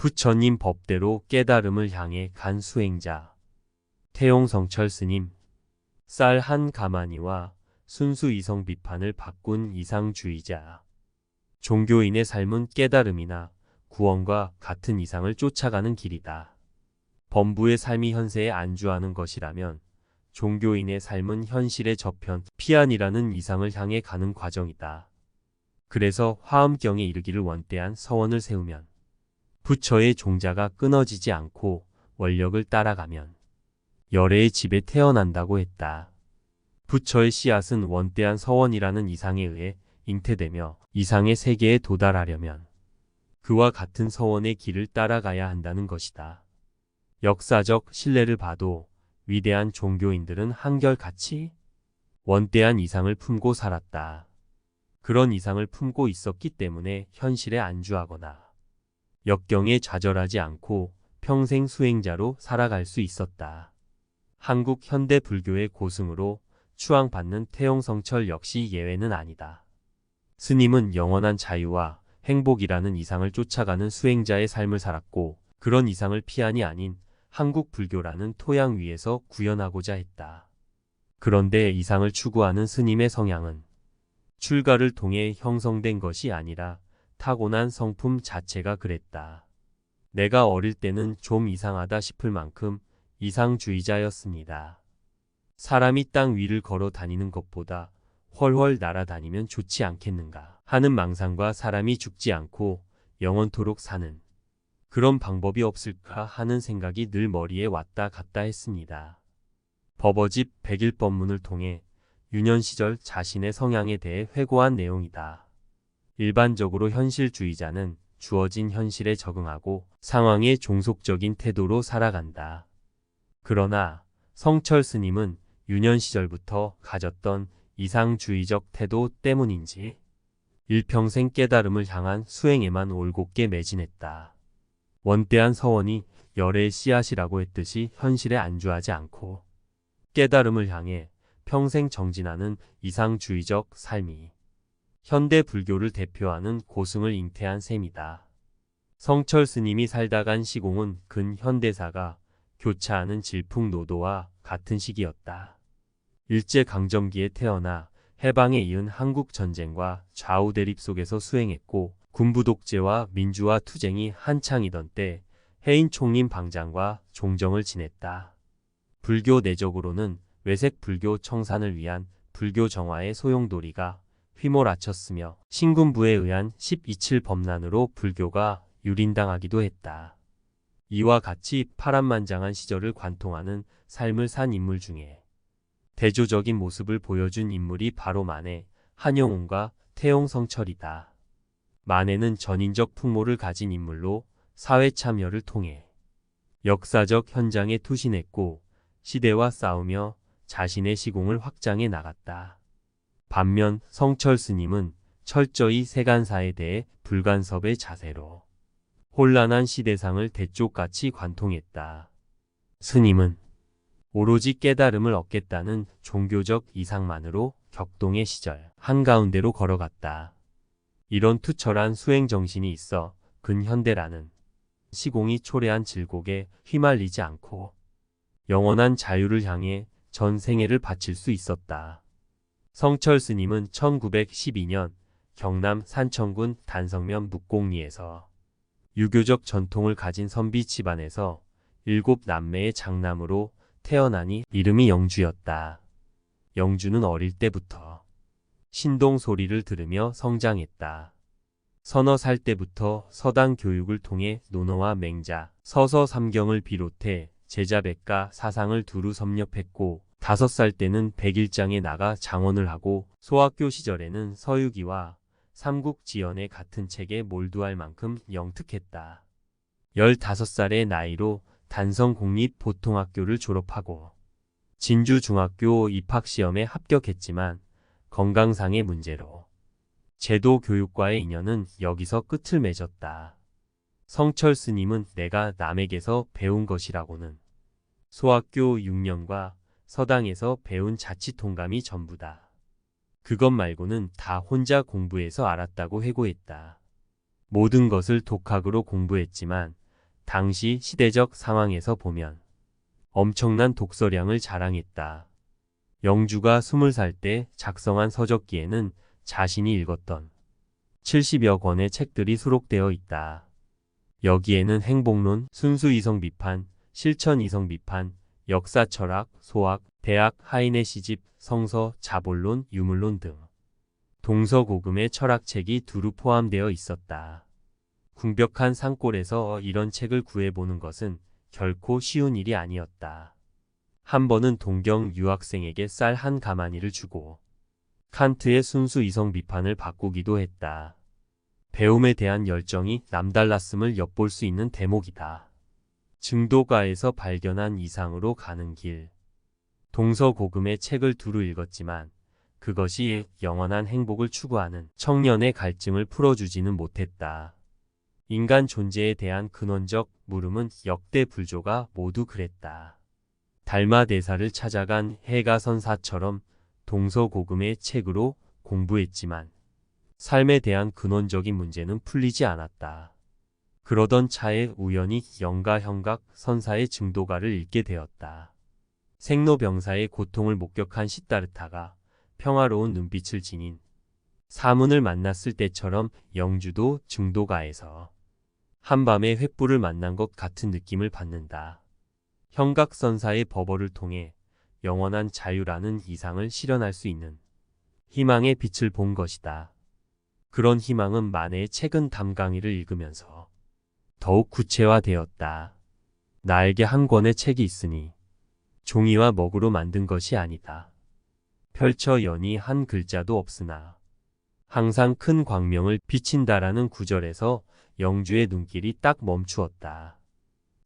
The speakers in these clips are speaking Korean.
부처님 법대로 깨달음을 향해 간 수행자. 태용성철 스님. 쌀 한 가마니와 순수 이성 비판을 바꾼 이상주의자. 종교인의 삶은 깨달음이나 구원과 같은 이상을 쫓아가는 길이다. 범부의 삶이 현세에 안주하는 것이라면 종교인의 삶은 현실의 저편, 피안이라는 이상을 향해 가는 과정이다. 그래서 화엄경에 이르기를 원대한 서원을 세우면 부처의 종자가 끊어지지 않고 원력을 따라가면 열애의 집에 태어난다고 했다. 부처의 씨앗은 원대한 서원이라는 이상에 의해 잉태되며 이상의 세계에 도달하려면 그와 같은 서원의 길을 따라가야 한다는 것이다. 역사적 신뢰를 봐도 위대한 종교인들은 한결같이 원대한 이상을 품고 살았다. 그런 이상을 품고 있었기 때문에 현실에 안주하거나 역경에 좌절하지 않고 평생 수행자로 살아갈 수 있었다. 한국 현대 불교의 고승으로 추앙받는 태용성철 역시 예외는 아니다. 스님은 영원한 자유와 행복이라는 이상을 쫓아가는 수행자의 삶을 살았고 그런 이상을 피안이 아닌 한국 불교라는 토양 위에서 구현하고자 했다. 그런데 이상을 추구하는 스님의 성향은 출가를 통해 형성된 것이 아니라 타고난 성품 자체가 그랬다. 내가 어릴 때는 좀 이상하다 싶을 만큼 이상주의자였습니다. 사람이 땅 위를 걸어 다니는 것보다 훨훨 날아다니면 좋지 않겠는가 하는 망상과 사람이 죽지 않고 영원토록 사는 그런 방법이 없을까 하는 생각이 늘 머리에 왔다 갔다 했습니다. 법어집 백일법문을 통해 유년 시절 자신의 성향에 대해 회고한 내용이다. 일반적으로 현실주의자는 주어진 현실에 적응하고 상황에 종속적인 태도로 살아간다. 그러나 성철 스님은 유년 시절부터 가졌던 이상주의적 태도 때문인지 일평생 깨달음을 향한 수행에만 올곧게 매진했다. 원대한 서원이 열애의 씨앗이라고 했듯이 현실에 안주하지 않고 깨달음을 향해 평생 정진하는 이상주의적 삶이 현대 불교를 대표하는 고승을 잉태한 셈이다. 성철 스님이 살다 간 시공은 근현대사가 교차하는 질풍노도와 같은 시기였다. 일제강점기에 태어나 해방에 이은 한국전쟁과 좌우대립 속에서 수행했고 군부 독재와 민주화 투쟁이 한창이던 때 해인 총림 방장과 종정을 지냈다. 불교 내적으로는 외색 불교 청산을 위한 불교 정화의 소용돌이가 휘몰아쳤으며 신군부에 의한 12.7 범난으로 불교가 유린당하기도 했다. 이와 같이 파란만장한 시절을 관통하는 삶을 산 인물 중에 대조적인 모습을 보여준 인물이 바로 만해 한영운과 태용성철이다. 만해는 전인적 풍모를 가진 인물로 사회 참여를 통해 역사적 현장에 투신했고 시대와 싸우며 자신의 시공을 확장해 나갔다. 반면 성철 스님은 철저히 세간사에 대해 불간섭의 자세로 혼란한 시대상을 대쪽같이 관통했다. 스님은 오로지 깨달음을 얻겠다는 종교적 이상만으로 격동의 시절 한가운데로 걸어갔다. 이런 투철한 수행 정신이 있어 근현대라는 시공이 초래한 질곡에 휘말리지 않고 영원한 자유를 향해 전 생애를 바칠 수 있었다. 성철 스님은 1912년 경남 산청군 단성면 묵공리에서 유교적 전통을 가진 선비 집안에서 7남매의 장남으로 태어나니 이름이 영주였다. 영주는 어릴 때부터 신동 소리를 들으며 성장했다. 서너 살 때부터 서당 교육을 통해 논어와 맹자, 서서 삼경을 비롯해 제자백과 사상을 두루 섭렵했고 5살 때는 백일장에 나가 장원을 하고 소학교 시절에는 서유기와 삼국지연의 같은 책에 몰두할 만큼 영특했다. 15살의 나이로 단성공립보통학교를 졸업하고 진주중학교 입학시험에 합격했지만 건강상의 문제로 제도교육과의 인연은 여기서 끝을 맺었다. 성철 스님은 내가 남에게서 배운 것이라고는 소학교 6년과 서당에서 배운 자치통감이 전부다. 그것 말고는 다 혼자 공부해서 알았다고 회고했다. 모든 것을 독학으로 공부했지만 당시 시대적 상황에서 보면 엄청난 독서량을 자랑했다. 영주가 20살 때 작성한 서적기에는 자신이 읽었던 70여 권의 책들이 수록되어 있다. 여기에는 행복론, 순수이성 비판, 실천이성 비판, 역사 철학, 소학, 대학, 하인의 시집, 성서, 자본론, 유물론 등 동서고금의 철학책이 두루 포함되어 있었다. 궁벽한 산골에서 이런 책을 구해보는 것은 결코 쉬운 일이 아니었다. 한 번은 동경 유학생에게 쌀 한 가마니를 주고 칸트의 순수 이성 비판을 바꾸기도 했다. 배움에 대한 열정이 남달랐음을 엿볼 수 있는 대목이다. 증도가에서 발견한 이상으로 가는 길. 동서고금의 책을 두루 읽었지만 그것이 영원한 행복을 추구하는 청년의 갈증을 풀어주지는 못했다. 인간 존재에 대한 근원적 물음은 역대 불조가 모두 그랬다. 달마대사를 찾아간 해가선사처럼 동서고금의 책으로 공부했지만 삶에 대한 근원적인 문제는 풀리지 않았다. 그러던 차에 우연히 영가형각 선사의 증도가를 읽게 되었다. 생로병사의 고통을 목격한 시다르타가 평화로운 눈빛을 지닌 사문을 만났을 때처럼 영주도 증도가에서 한밤에 횃불을 만난 것 같은 느낌을 받는다. 형각선사의 법어를 통해 영원한 자유라는 이상을 실현할 수 있는 희망의 빛을 본 것이다. 그런 희망은 만해의 최근 담강이를 읽으면서 더욱 구체화되었다. 나에게 한 권의 책이 있으니 종이와 먹으로 만든 것이 아니다. 펼쳐 여니 한 글자도 없으나 항상 큰 광명을 비친다라는 구절에서 영주의 눈길이 딱 멈추었다.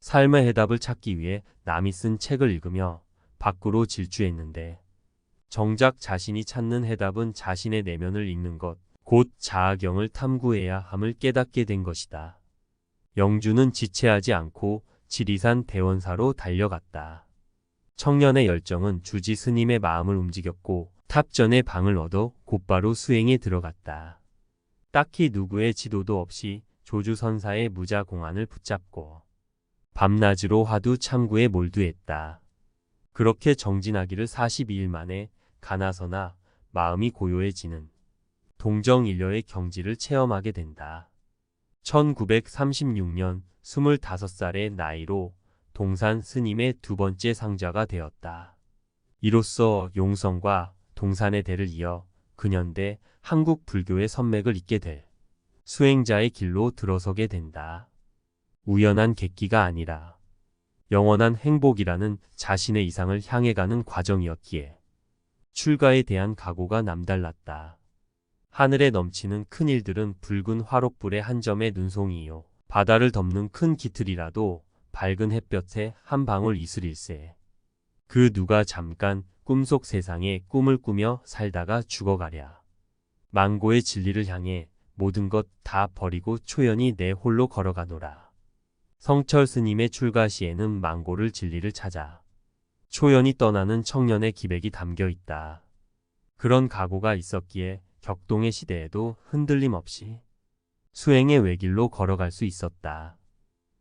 삶의 해답을 찾기 위해 남이 쓴 책을 읽으며 밖으로 질주했는데 정작 자신이 찾는 해답은 자신의 내면을 읽는 것, 곧 자아경을 탐구해야 함을 깨닫게 된 것이다. 영주는 지체하지 않고 지리산 대원사로 달려갔다. 청년의 열정은 주지 스님의 마음을 움직였고 탑전의 방을 얻어 곧바로 수행에 들어갔다. 딱히 누구의 지도도 없이 조주선사의 무자공안을 붙잡고 밤낮으로 화두 참구에 몰두했다. 그렇게 정진하기를 42일 만에 가나서나 마음이 고요해지는 동정일려의 경지를 체험하게 된다. 1936년 25살의 나이로 동산 스님의 두 번째 상자가 되었다. 이로써 용성과 동산의 대를 이어 근현대 한국 불교의 선맥을 잇게 될 수행자의 길로 들어서게 된다. 우연한 계기가 아니라 영원한 행복이라는 자신의 이상을 향해 가는 과정이었기에 출가에 대한 각오가 남달랐다. 하늘에 넘치는 큰 일들은 붉은 화롯불의 한 점의 눈송이요. 바다를 덮는 큰 깃털이라도 밝은 햇볕에 한 방울 이슬일세. 그 누가 잠깐 꿈속 세상에 꿈을 꾸며 살다가 죽어가랴. 망고의 진리를 향해 모든 것 다 버리고 초연히 내 홀로 걸어가노라. 성철 스님의 출가 시에는 망고를 진리를 찾아 초연히 떠나는 청년의 기백이 담겨 있다. 그런 각오가 있었기에 격동의 시대에도 흔들림 없이 수행의 외길로 걸어갈 수 있었다.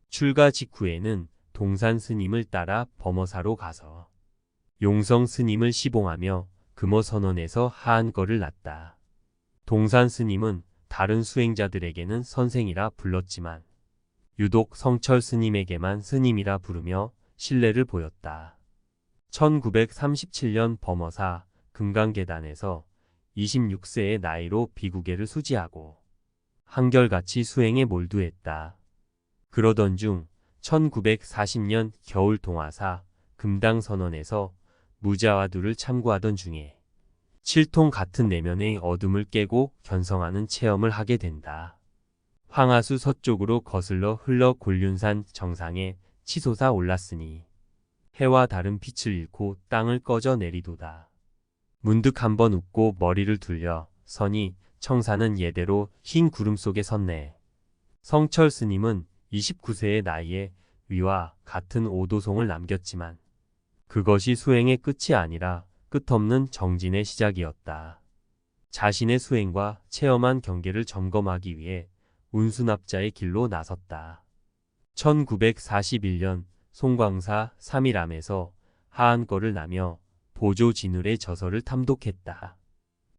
출가 직후에는 동산 스님을 따라 범어사로 가서 용성 스님을 시봉하며 금어선원에서 하한거를 났다. 동산 스님은 다른 수행자들에게는 선생이라 불렀지만 유독 성철 스님에게만 스님이라 부르며 신뢰를 보였다. 1937년 범어사 금강계단에서 26세의 나이로 비구계를 수지하고 한결같이 수행에 몰두했다. 그러던 중 1940년 겨울 동화사 금당선원에서 무자와두를 참고하던 중에 칠통 같은 내면의 어둠을 깨고 견성하는 체험을 하게 된다. 황하수 서쪽으로 거슬러 흘러 곤륜산 정상에 치솟아 올랐으니 해와 다른 빛을 잃고 땅을 꺼져 내리도다. 문득 한번 웃고 머리를 둘려 서니 청사는 예대로 흰 구름 속에 섰네. 성철 스님은 29세의 나이에 위와 같은 오도송을 남겼지만 그것이 수행의 끝이 아니라 끝없는 정진의 시작이었다. 자신의 수행과 체험한 경계를 점검하기 위해 운수납자의 길로 나섰다. 1941년 송광사 3.1암에서 하한거를 나며 보조 진울의 저서를 탐독했다.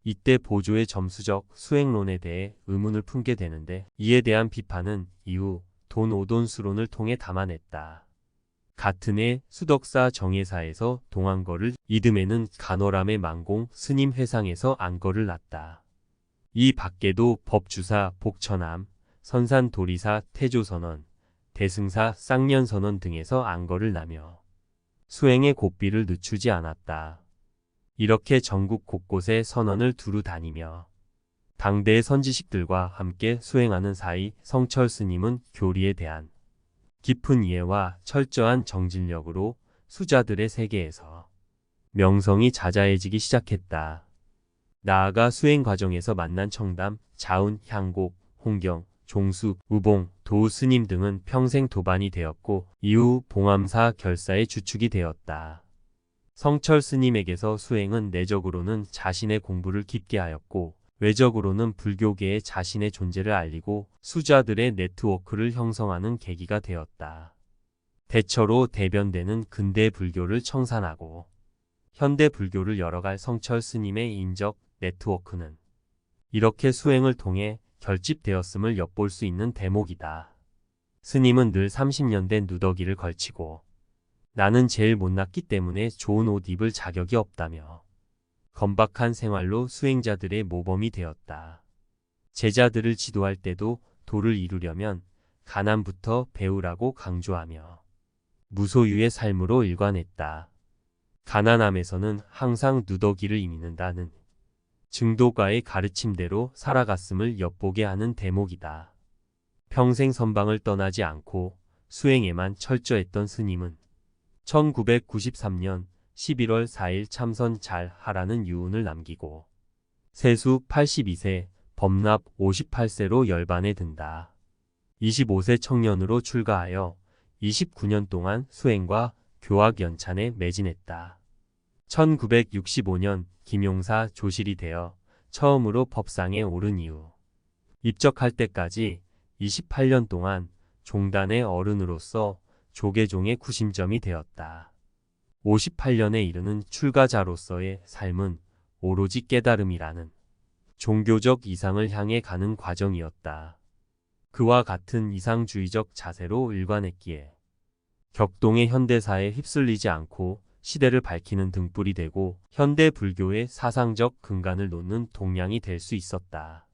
이때 보조의 점수적 수행론에 대해 의문을 품게 되는데 이에 대한 비판은 이후 돈 오돈수론을 통해 담아냈다. 같은 해 수덕사 정예사에서 동안거를 이듬해는 간월암의 망공 스님 회상에서 안거를 놨다. 이 밖에도 법주사 복천암, 선산도리사 태조선언, 대승사 쌍년선언 등에서 안거를 나며 수행의 고삐를 늦추지 않았다. 이렇게 전국 곳곳에 선언을 두루 다니며 당대의 선지식들과 함께 수행하는 사이 성철 스님은 교리에 대한 깊은 이해와 철저한 정진력으로 수자들의 세계에서 명성이 자자해지기 시작했다. 나아가 수행 과정에서 만난 청담, 자운, 향곡, 홍경, 종숙, 우봉, 도우 스님 등은 평생 도반이 되었고 이후 봉암사 결사의 주축이 되었다. 성철 스님에게서 수행은 내적으로는 자신의 공부를 깊게 하였고 외적으로는 불교계에 자신의 존재를 알리고 수자들의 네트워크를 형성하는 계기가 되었다. 대처로 대변되는 근대 불교를 청산하고 현대 불교를 열어갈 성철 스님의 인적 네트워크는 이렇게 수행을 통해 결집되었음을 엿볼 수 있는 대목이다. 스님은 늘 30년 된 누더기를 걸치고 나는 제일 못났기 때문에 좋은 옷 입을 자격이 없다며 건박한 생활로 수행자들의 모범이 되었다. 제자들을 지도할 때도 도를 이루려면 가난부터 배우라고 강조하며 무소유의 삶으로 일관했다. 가난함에서는 항상 누더기를 이민다는 증도가의 가르침대로 살아갔음을 엿보게 하는 대목이다. 평생 선방을 떠나지 않고 수행에만 철저했던 스님은 1993년 11월 4일 참선 잘 하라는 유언을 남기고 세수 82세, 법납 58세로 열반에 든다. 25세 청년으로 출가하여 29년 동안 수행과 교학 연찬에 매진했다. 1965년 김용사 조실이 되어 처음으로 법상에 오른 이후 입적할 때까지 28년 동안 종단의 어른으로서 조계종의 구심점이 되었다. 58년에 이르는 출가자로서의 삶은 오로지 깨달음이라는 종교적 이상을 향해 가는 과정이었다. 그와 같은 이상주의적 자세로 일관했기에 격동의 현대사에 휩쓸리지 않고 시대를 밝히는 등불이 되고 현대 불교의 사상적 근간을 놓는 동량이 될 수 있었다.